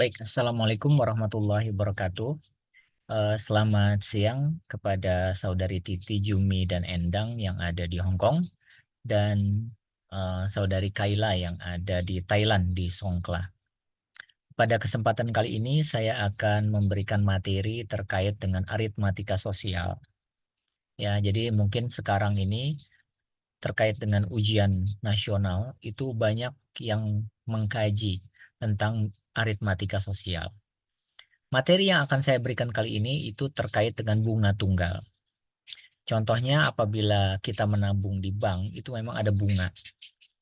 Baik, Assalamualaikum warahmatullahi wabarakatuh. Selamat siang kepada saudari Titi, Jumi, dan Endang yang ada di Hong Kong, dan saudari Kaila yang ada di Thailand, di Songkla. Pada kesempatan kali ini saya akan memberikan materi terkait dengan aritmatika sosial. Ya, jadi mungkin sekarang ini terkait dengan ujian nasional itu banyak yang mengkaji tentang aritmatika sosial. Materi yang akan saya berikan kali ini itu terkait dengan bunga tunggal. Contohnya apabila kita menabung di bank itu memang ada bunga.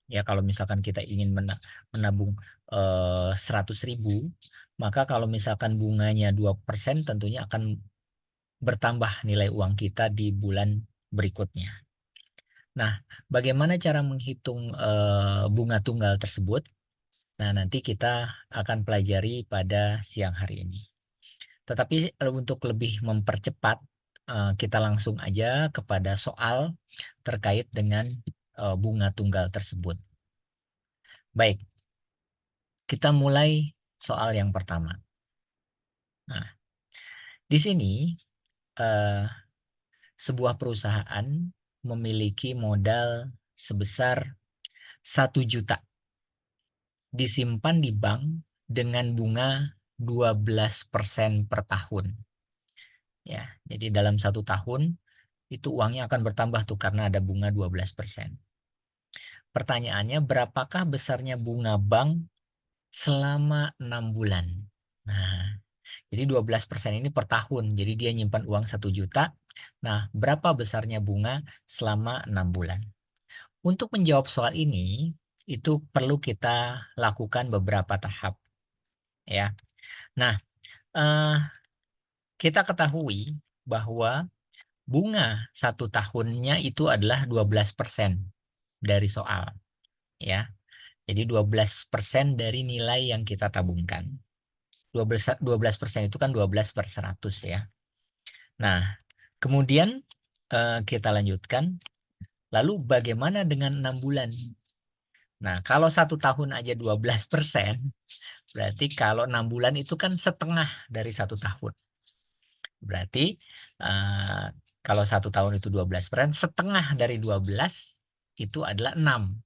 Ya kalau misalkan kita ingin menabung 100.000, maka kalau misalkan bunganya 2% tentunya akan bertambah nilai uang kita di bulan berikutnya. Nah, bagaimana cara menghitung bunga tunggal tersebut? Nah, nanti kita akan pelajari pada siang hari ini. Tetapi untuk lebih mempercepat, kita langsung aja kepada soal terkait dengan bunga tunggal tersebut. Baik, kita mulai soal yang pertama. Nah, di sini eh, sebuah perusahaan memiliki modal sebesar 1 juta disimpan di bank dengan bunga 12% per tahun. Ya, jadi dalam 1 tahun itu uangnya akan bertambah tuh karena ada bunga 12%. Pertanyaannya, berapakah besarnya bunga bank selama 6 bulan? Nah, jadi 12% ini per tahun. Jadi dia nyimpan uang 1 juta. Nah, berapa besarnya bunga selama 6 bulan? Untuk menjawab soal ini, itu perlu kita lakukan beberapa tahap. Ya. Nah, eh, kita ketahui bahwa bunga 1 tahunnya itu adalah 12% dari soal. Ya. Jadi 12% dari nilai yang kita tabungkan. 12% itu kan 12/100 ya. Nah, kemudian kita lanjutkan. Lalu bagaimana dengan 6 bulan? Nah, kalau 1 tahun aja 12%, berarti kalau 6 bulan itu kan setengah dari 1 tahun. Berarti eh, kalau 1 tahun itu 12%, setengah dari 12 itu adalah 6.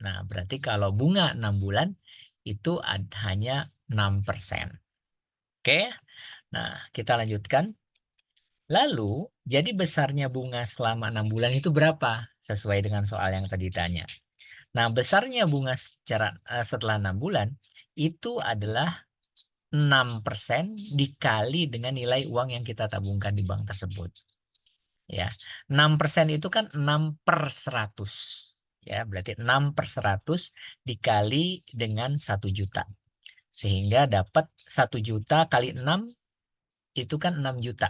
Nah, berarti kalau bunga 6 bulan itu hanya 6%. Oke, nah kita lanjutkan. Lalu, jadi besarnya bunga selama 6 bulan itu berapa? Sesuai dengan soal yang tadi tanya. Nah, besarnya bunga setelah 6 bulan itu adalah 6% dikali dengan nilai uang yang kita tabungkan di bank tersebut. Ya, 6% itu kan 6/100. Ya, berarti 6/100 dikali dengan 1 juta. Sehingga dapat 1 juta kali 6 itu kan 6 juta.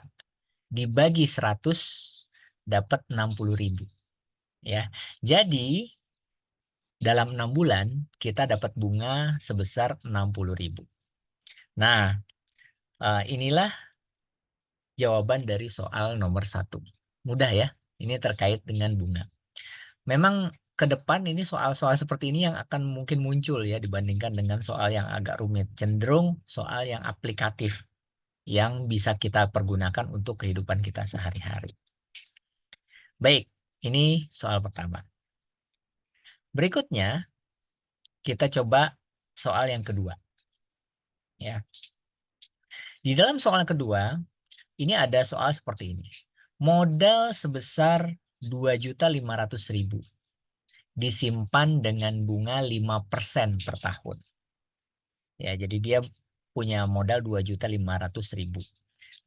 Dibagi 100 dapat 60.000. Ya, jadi dalam 6 bulan kita dapat bunga sebesar 60.000. Nah, inilah jawaban dari soal nomor 1. Mudah ya, ini terkait dengan bunga. Memang ke depan ini soal-soal seperti ini yang akan mungkin muncul ya dibandingkan dengan soal yang agak rumit. Cenderung soal yang aplikatif yang bisa kita pergunakan untuk kehidupan kita sehari-hari. Baik, ini soal pertama. Berikutnya, kita coba soal yang kedua. Ya. Di dalam soal kedua, ini ada soal seperti ini. Modal sebesar 2.500.000 disimpan dengan bunga 5% per tahun. Ya, jadi dia punya modal 2.500.000.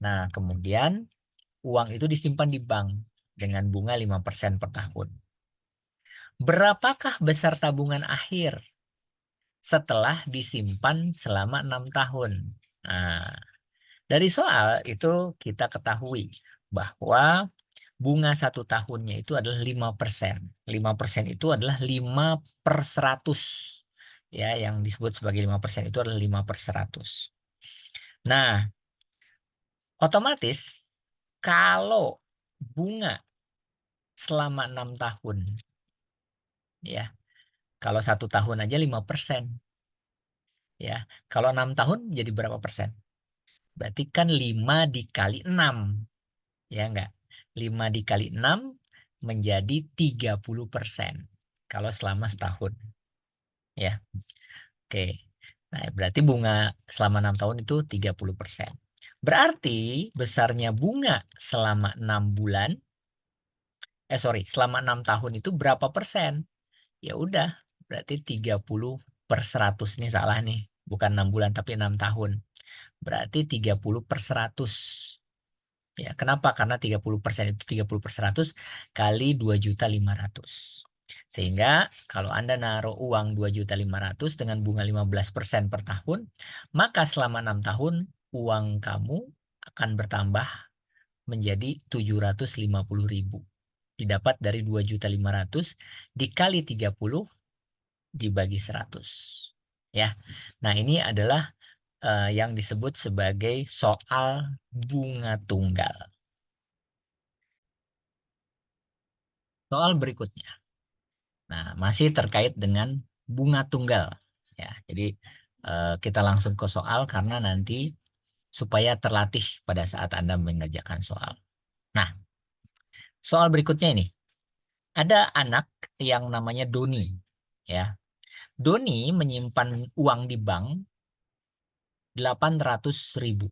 Nah, kemudian uang itu disimpan di bank dengan bunga 5% per tahun. Berapakah besar tabungan akhir setelah disimpan selama 6 tahun? Nah, dari soal itu kita ketahui bahwa bunga 1 tahunnya itu adalah 5%. 5% itu adalah 5/100. Ya, yang disebut sebagai 5% itu adalah 5/100. Nah, otomatis kalau bunga selama 6 tahun, ya, kalau 1 tahun aja 5%. Ya, kalau 6 tahun jadi berapa persen? Berarti kan 5 dikali 6. Ya enggak? 5 dikali 6 menjadi 30% kalau selama setahun. Ya, oke. Nah, berarti bunga selama 6 tahun itu 30%. Berarti besarnya bunga selama 6 bulan, selama 6 tahun itu berapa persen? Ya udah, berarti 30/100. Ini salah nih. Bukan 6 bulan, tapi 6 tahun. Berarti 30/100. Ya, kenapa? Karena 30% itu 30/100 kali 2.500.000. Sehingga kalau Anda naruh uang 2.500.000 dengan bunga 15% per tahun, maka selama 6 tahun uang kamu akan bertambah menjadi 750.000. Didapat dari 2.500.000 dikali 30 dibagi 100. Ya. Nah, ini adalah yang disebut sebagai soal bunga tunggal. Soal berikutnya. Nah, masih terkait dengan bunga tunggal. Ya, jadi kita langsung ke soal karena nanti supaya terlatih pada saat Anda mengerjakan soal. Nah, soal berikutnya ini. Ada anak yang namanya Doni. Ya, Doni menyimpan uang di bank 800.000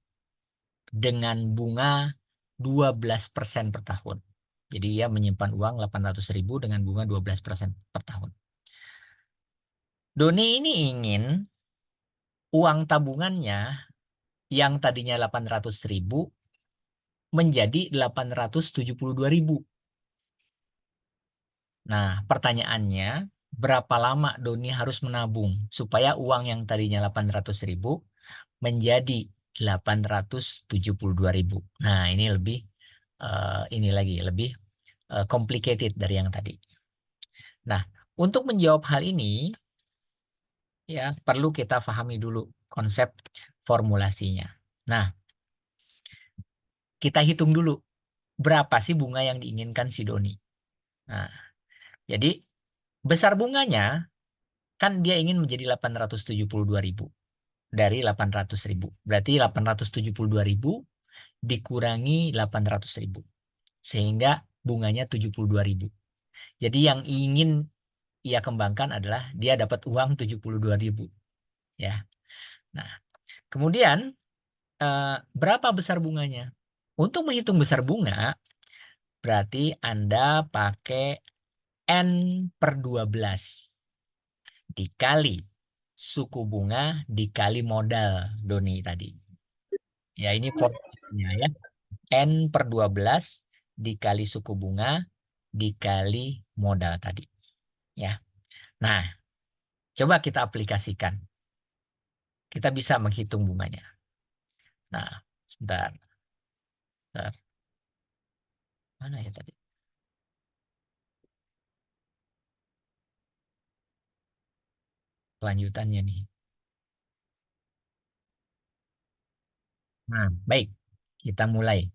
dengan bunga 12% per tahun. Jadi ia menyimpan uang 800.000 dengan bunga 12% per tahun. Doni ini ingin uang tabungannya yang tadinya 800.000 menjadi 872.000. Nah, pertanyaannya, berapa lama Doni harus menabung supaya uang yang tadinya 800.000 menjadi 872.000. Nah, ini lebih lebih complicated dari yang tadi. Nah, untuk menjawab hal ini ya perlu kita pahami dulu konsep formulasinya. Nah, kita hitung dulu berapa sih bunga yang diinginkan si Doni. Nah, jadi besar bunganya kan dia ingin menjadi 872.000 dari 800.000. Berarti 872.000 dikurangi 800.000. Sehingga bunganya 72.000. Jadi yang ingin ia kembangkan adalah dia dapat uang 72.000. Ya. Nah, kemudian berapa besar bunganya? Untuk menghitung besar bunga, berarti Anda pakai N/12 dikali suku bunga dikali modal Doni tadi. Ya, ini formulasinya ya. N/12 dikali suku bunga dikali modal tadi. Ya. Nah, coba kita aplikasikan. Kita bisa menghitung bunganya. Nah, sebentar. Sebentar. Mana ya tadi? Kelanjutannya nih. Nah, baik. Kita mulai.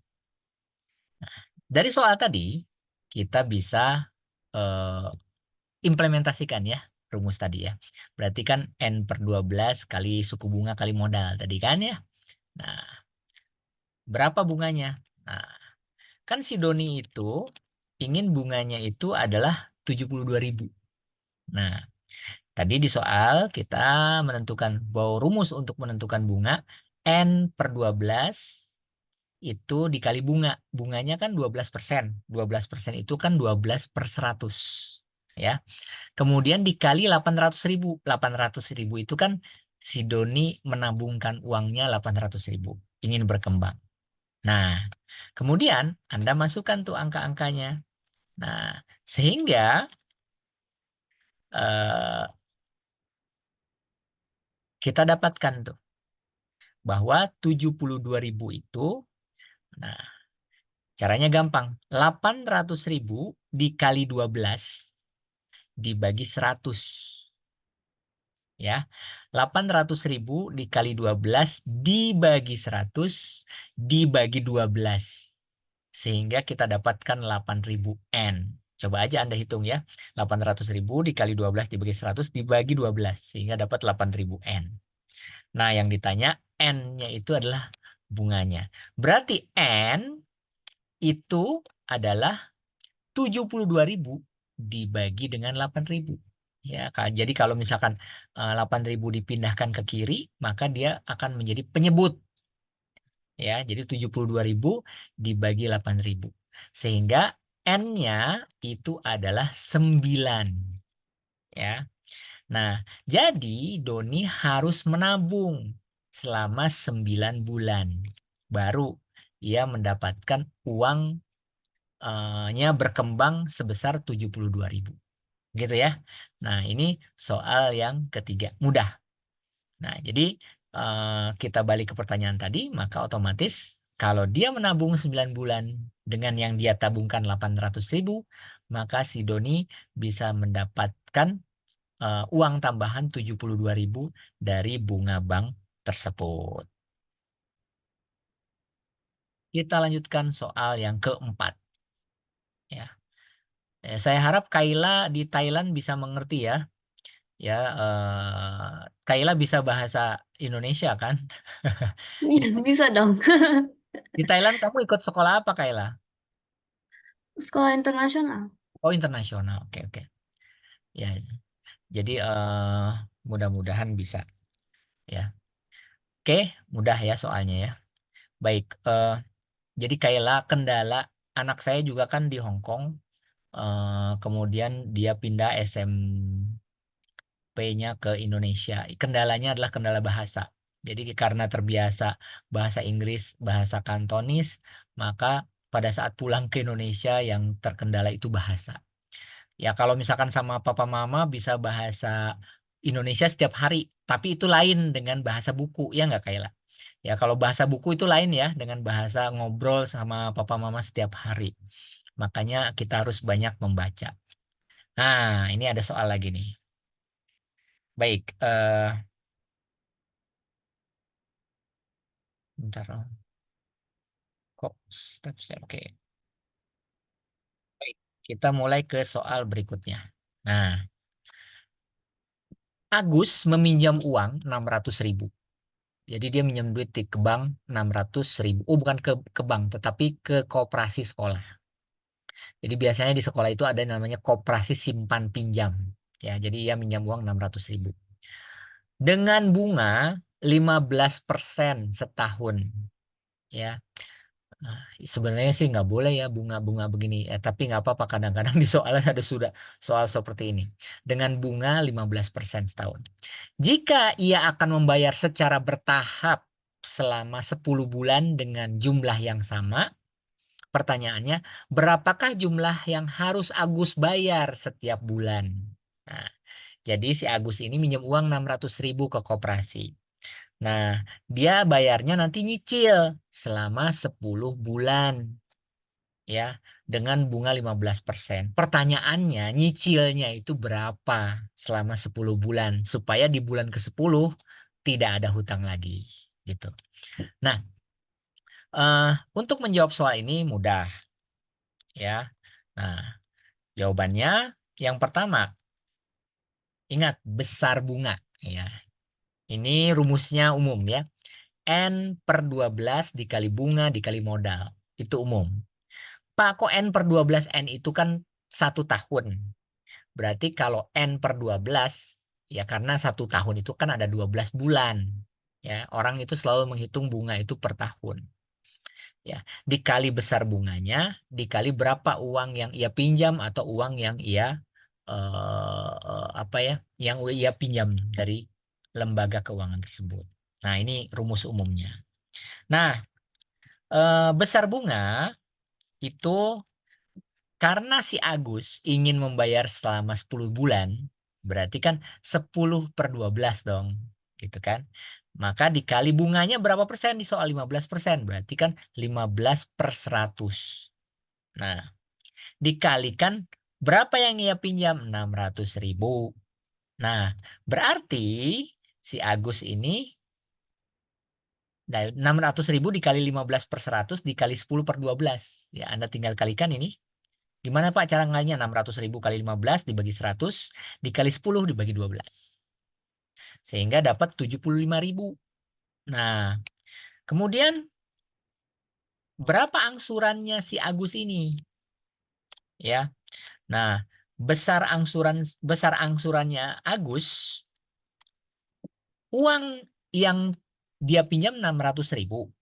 Dari soal tadi, kita bisa eh, implementasikan ya rumus tadi ya. Berarti kan N/12 kali suku bunga kali modal tadi kan ya. Nah, berapa bunganya? Nah, kan si Doni itu ingin bunganya itu adalah 72.000. Nah, tadi di soal kita menentukan bahwa rumus untuk menentukan bunga N/12 itu dikali bunga. Bunganya kan 12%. 12% itu kan 12/100. Ya. Kemudian dikali 800.000. 800.000 itu kan si Doni menabungkan uangnya 800.000. Ingin berkembang. Nah, kemudian Anda masukkan tuh angka-angkanya. Nah, sehingga eh, kita dapatkan tuh bahwa 72.000 itu, nah caranya gampang. 800.000 dikali 12 dibagi 100. Ya, 800.000 dikali 12 dibagi 100 dibagi 12. Sehingga kita dapatkan 8.000 N. Coba aja Anda hitung ya. 800.000 dikali 12 dibagi 100 dibagi 12. Sehingga dapat 8.000 N. Nah, yang ditanya N-nya itu adalah bunganya. Berarti N itu adalah 72.000 dibagi dengan 8.000. Ya, jadi kalau misalkan 8.000 dipindahkan ke kiri, maka dia akan menjadi penyebut. Ya, jadi 72.000 dibagi 8.000. Sehingga N-nya itu adalah 9. Ya. Nah, jadi Doni harus menabung selama 9 bulan. Baru ia mendapatkan uangnya berkembang sebesar 72.000. Gitu ya. Nah, ini soal yang ketiga. Mudah. Nah, jadi kita balik ke pertanyaan tadi, maka otomatis kalau dia menabung 9 bulan dengan yang dia tabungkan 800.000, maka si Doni bisa mendapatkan uang tambahan 72.000 dari bunga bank tersebut. Kita lanjutkan soal yang keempat. Ya. Saya harap Kaila di Thailand bisa mengerti ya. Ya, Kaila bisa bahasa Indonesia kan? Iya, bisa dong. Di Thailand kamu ikut sekolah apa, Kaila? Sekolah internasional. Oh, internasional. Oke, oke. Ya, jadi mudah-mudahan bisa ya. Oke, mudah ya soalnya ya. Baik, jadi Kaila kendala anak saya juga kan di Hong Kong. Kemudian dia pindah SMP-nya ke Indonesia. Kendalanya adalah kendala bahasa. Jadi karena terbiasa bahasa Inggris, bahasa Kantonis, maka pada saat pulang ke Indonesia yang terkendala itu bahasa. Ya kalau misalkan sama papa mama bisa bahasa Indonesia setiap hari, tapi itu lain dengan bahasa buku, ya nggak Kayla? Ya kalau bahasa buku itu lain ya dengan bahasa ngobrol sama papa mama setiap hari. Makanya kita harus banyak membaca. Nah, ini ada soal lagi nih. Baik, bentar. Kok step saya? Oke. Baik, kita mulai ke soal berikutnya. Nah, Agus meminjam uang 600.000. Jadi dia minjam duit ke bank 600.000. Oh, bukan ke bank, tetapi ke koperasi sekolah. Jadi biasanya di sekolah itu ada namanya koperasi simpan pinjam. Ya, jadi ia minjam uang 600.000. Dengan bunga 15% setahun. Ya, nah, sebenarnya sih nggak boleh ya bunga-bunga begini. Tapi nggak apa-apa. Kadang-kadang di soalnya ada sudah soal seperti ini. Dengan bunga 15% setahun. Jika ia akan membayar secara bertahap selama 10 bulan dengan jumlah yang sama, pertanyaannya, berapakah jumlah yang harus Agus bayar setiap bulan? Nah, jadi si Agus ini minjem uang 600.000 ke koperasi. Nah, dia bayarnya nanti nyicil selama 10 bulan ya dengan bunga 15%. Pertanyaannya, nyicilnya itu berapa selama 10 bulan supaya di bulan ke-10 tidak ada hutang lagi gitu. Nah, eh, untuk menjawab soal ini mudah ya. Nah, jawabannya yang pertama, ingat besar bunga ya. Ini rumusnya umum ya. N per 12 dikali bunga dikali modal. Itu umum. Pak, kok N per 12 N itu kan 1 tahun. Berarti kalau N per 12, ya karena 1 tahun itu kan ada 12 bulan. Ya, orang itu selalu menghitung bunga itu per tahun. Ya, dikali besar bunganya, dikali berapa uang yang ia pinjam atau uang yang ia apa ya, yang ia pinjam dari lembaga keuangan tersebut. Nah, ini rumus umumnya. Nah, besar bunga itu karena si Agus ingin membayar selama 10 bulan, berarti kan 10 per 12 dong, gitu kan. Maka dikali bunganya berapa persen di soal 15%, berarti kan 15 per 100. Nah, dikalikan berapa yang ia pinjam? 600.000. Nah, berarti si Agus ini 600.000 dikali 15 per 100 dikali 10 per 12. Ya, Anda tinggal kalikan ini. Gimana Pak cara ngalinya? 600.000 kali 15 dibagi 100 dikali 10 dibagi 12. Sehingga dapat 75.000. Nah, kemudian berapa angsurannya si Agus ini? Ya. Nah, besar angsurannya Agus, uang yang dia pinjam 600.000.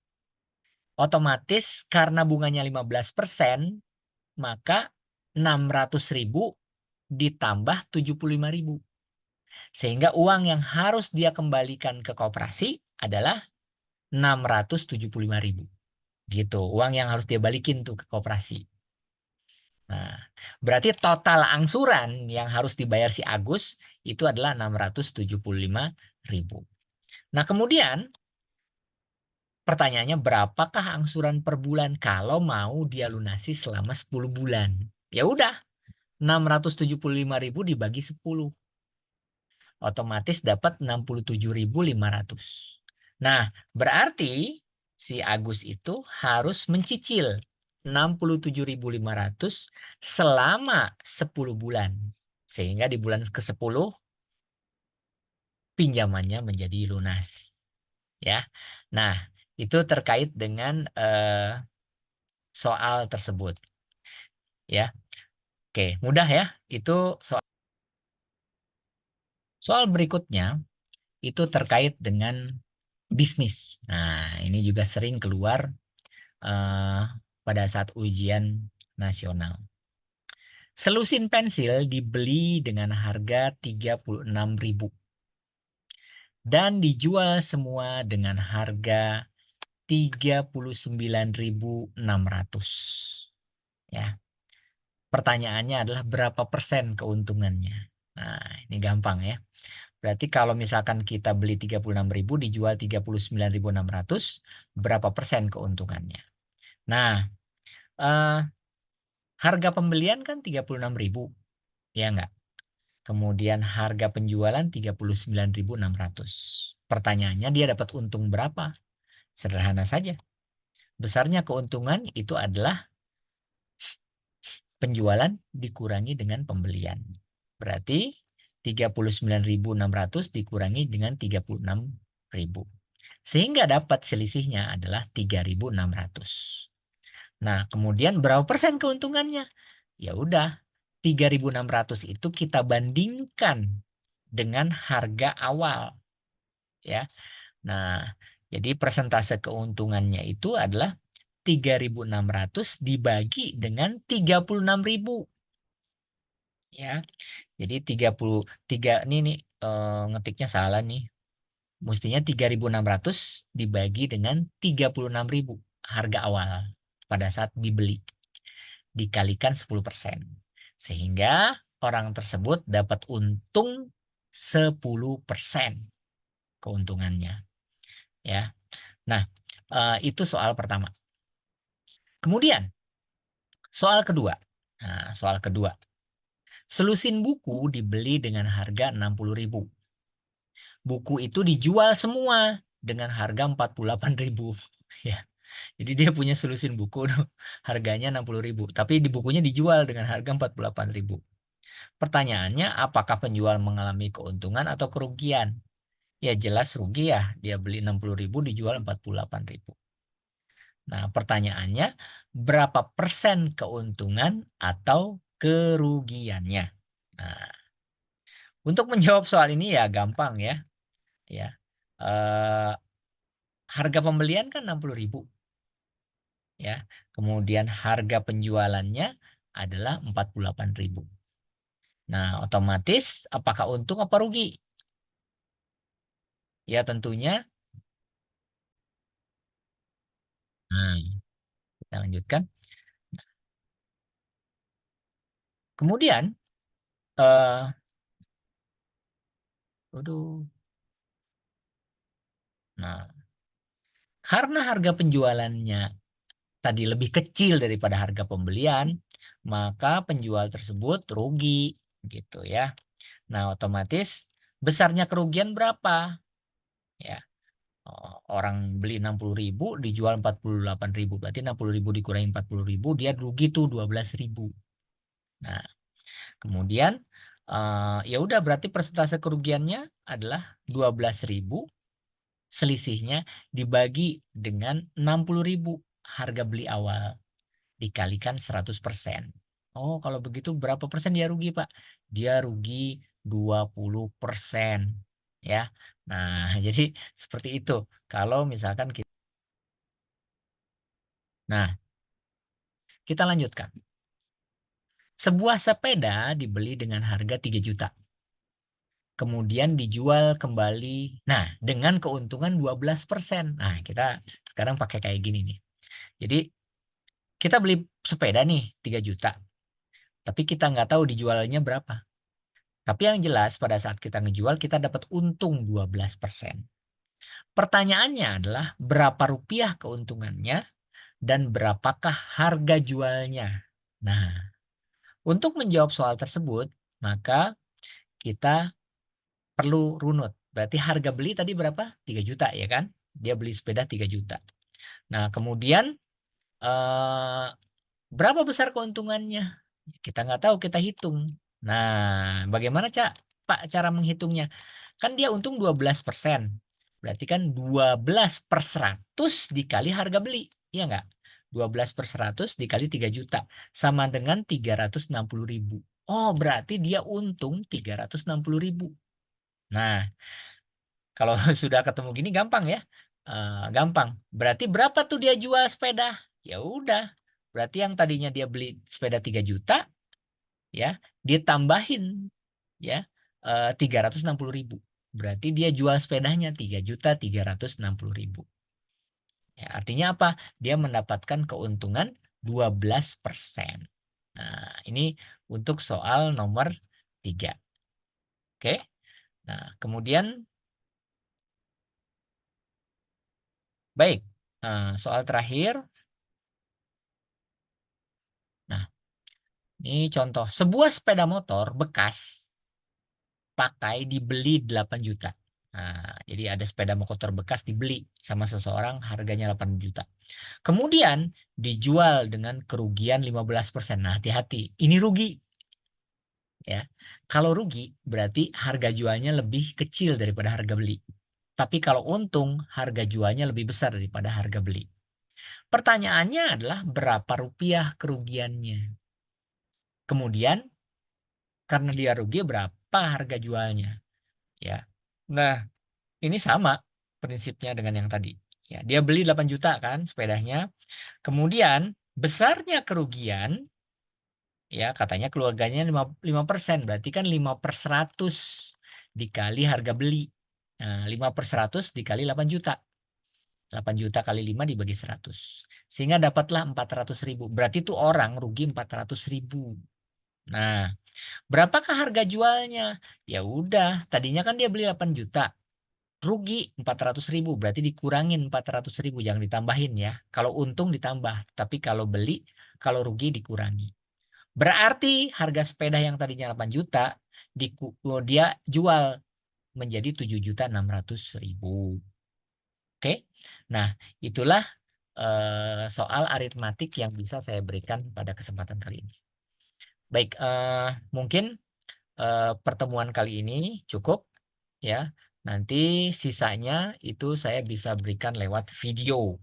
Otomatis karena bunganya 15%, maka 600.000 ditambah 75.000. Sehingga uang yang harus dia kembalikan ke koperasi adalah 675.000. Gitu, uang yang harus dia balikin tuh ke koperasi. Nah, berarti total angsuran yang harus dibayar si Agus itu adalah 675.000. Nah, kemudian pertanyaannya berapakah angsuran per bulan kalau mau dia lunasi selama 10 bulan? Ya udah, 675.000 dibagi 10. Otomatis dapat 67.500. Nah, berarti si Agus itu harus mencicil 67.500 selama 10 bulan. Sehingga di bulan ke-10 pinjamannya menjadi lunas. Ya. Nah, itu terkait dengan soal tersebut. Ya. Oke, mudah ya. Itu soal berikutnya itu terkait dengan bisnis. Nah, ini juga sering keluar pada saat ujian nasional. Selusin pensil dibeli dengan harga 36.000 dan dijual semua dengan harga 39.600. Ya. Pertanyaannya adalah berapa persen keuntungannya? Nah, ini gampang ya. Berarti kalau misalkan kita beli 36.000 dijual 39.600, berapa persen keuntungannya? Nah, harga pembelian kan 36.000, ya enggak? Kemudian harga penjualan 39.600. Pertanyaannya dia dapat untung berapa? Sederhana saja. Besarnya keuntungan itu adalah penjualan dikurangi dengan pembelian. Berarti 39.600 dikurangi dengan 36.000. Sehingga dapat selisihnya adalah 3.600. Nah, kemudian berapa persen keuntungannya? Ya udah, 3.600 itu kita bandingkan dengan harga awal, ya. Nah, jadi persentase keuntungannya itu adalah 3.600 dibagi dengan 36.000. Ya. Jadi 33 ini nih ngetiknya salah nih. Mestinya 3.600 dibagi dengan 36.000 harga awal pada saat dibeli. Dikalikan 10%. Sehingga orang tersebut dapat untung 10% keuntungannya. Ya. Nah, itu soal pertama. Kemudian, soal kedua. Nah, soal kedua. Selusin buku dibeli dengan harga 60.000. Buku itu dijual semua dengan harga 48.000. Ya. Jadi dia punya selusin buku harganya 60.000, tapi di bukunya dijual dengan harga 48.000. Pertanyaannya, apakah penjual mengalami keuntungan atau kerugian? Ya jelas rugi ya, dia beli 60.000 dijual 48.000. Nah, pertanyaannya, berapa persen keuntungan atau kerugiannya? Nah, untuk menjawab soal ini ya gampang ya. Ya. Eh, harga pembelian kan 60.000 ya. Kemudian harga penjualannya adalah 48.000. Nah, otomatis apakah untung apa rugi? Ya tentunya. Nah, kita lanjutkan. Kemudian, aduh, nah, karena harga penjualannya tadi lebih kecil daripada harga pembelian, maka penjual tersebut rugi, gitu ya. Nah, otomatis besarnya kerugian berapa? Ya, orang beli 60.000 dijual 48.000, berarti 60.000 dikurangi 40.000 dia rugi tuh 12.000. Nah, kemudian ya udah berarti persentase kerugiannya adalah 12.000 selisihnya dibagi dengan 60.000 harga beli awal dikalikan 100%. Oh, kalau begitu berapa persen dia rugi, Pak? Dia rugi 20%. Ya. Nah, jadi seperti itu. Kalau misalkan kita, nah, kita lanjutkan. Sebuah sepeda dibeli dengan harga 3 juta. Kemudian dijual kembali. Nah, dengan keuntungan 12%. Nah, kita sekarang pakai kayak gini nih. Jadi, kita beli sepeda nih 3 juta. Tapi kita nggak tahu dijualnya berapa. Tapi yang jelas pada saat kita ngejual, kita dapat untung 12%. Pertanyaannya adalah berapa rupiah keuntungannya dan berapakah harga jualnya. Nah, untuk menjawab soal tersebut, maka kita perlu runut. Berarti harga beli tadi berapa? 3 juta ya kan? Dia beli sepeda 3 juta. Nah, kemudian eh, berapa besar keuntungannya? Kita nggak tahu, kita hitung. Nah, bagaimana Pak cara menghitungnya? Kan dia untung 12%. Berarti kan 12/100 dikali harga beli. Iya nggak? 12/100 dikali 3 juta. Sama dengan 360.000. Oh, berarti dia untung 360.000. Nah, kalau sudah ketemu gini gampang ya. Gampang. Berarti berapa tuh dia jual sepeda? Ya udah. Berarti yang tadinya dia beli sepeda 3 juta, ya, ditambahin ya 360.000. Berarti dia jual sepedanya 3.360.000. Ya, artinya apa? Dia mendapatkan keuntungan 12%. Nah, ini untuk soal nomor 3. Oke. Nah, kemudian baik. Soal terakhir. Nah, ini contoh. Sebuah sepeda motor bekas pakai dibeli 8 juta. Nah, jadi ada sepeda motor bekas dibeli sama seseorang harganya 8 juta. Kemudian dijual dengan kerugian 15%. Nah, hati-hati. Ini rugi ya. Kalau rugi berarti harga jualnya lebih kecil daripada harga beli. Tapi kalau untung, harga jualnya lebih besar daripada harga beli. Pertanyaannya adalah berapa rupiah kerugiannya? Kemudian karena dia rugi berapa harga jualnya? Ya. Nah, ini sama prinsipnya dengan yang tadi. Ya, dia beli 8 juta kan sepedanya. Kemudian besarnya kerugian, ya katanya keluarganya 5%, berarti kan 5/100 dikali harga beli. Nah, 5/100 dikali 8 juta. 8 juta kali 5 dibagi 100. Sehingga dapatlah 400.000. Berarti itu orang rugi 400.000. Nah, berapakah harga jualnya? Ya udah, tadinya kan dia beli 8 juta. Rugi 400.000, berarti dikurangin 400.000, jangan ditambahin ya. Kalau untung ditambah, tapi kalau beli, kalau rugi dikurangi. Berarti harga sepeda yang tadinya 8 juta, dia jual menjadi 7.600.000. Oke, nah itulah soal aritmatik yang bisa saya berikan pada kesempatan kali ini. Baik, mungkin pertemuan kali ini cukup ya. Nanti sisanya itu saya bisa berikan lewat video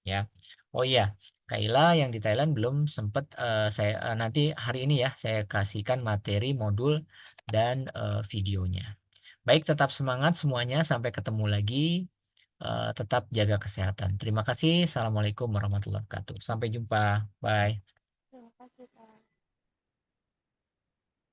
ya. Oh iya, Kaila yang di Thailand belum sempat saya nanti hari ini ya saya kasihkan materi modul dan videonya. Baik, tetap semangat semuanya sampai ketemu lagi. Tetap jaga kesehatan. Terima kasih. Assalamualaikum warahmatullahi wabarakatuh. Sampai jumpa. Bye. Terima kasih, Kak.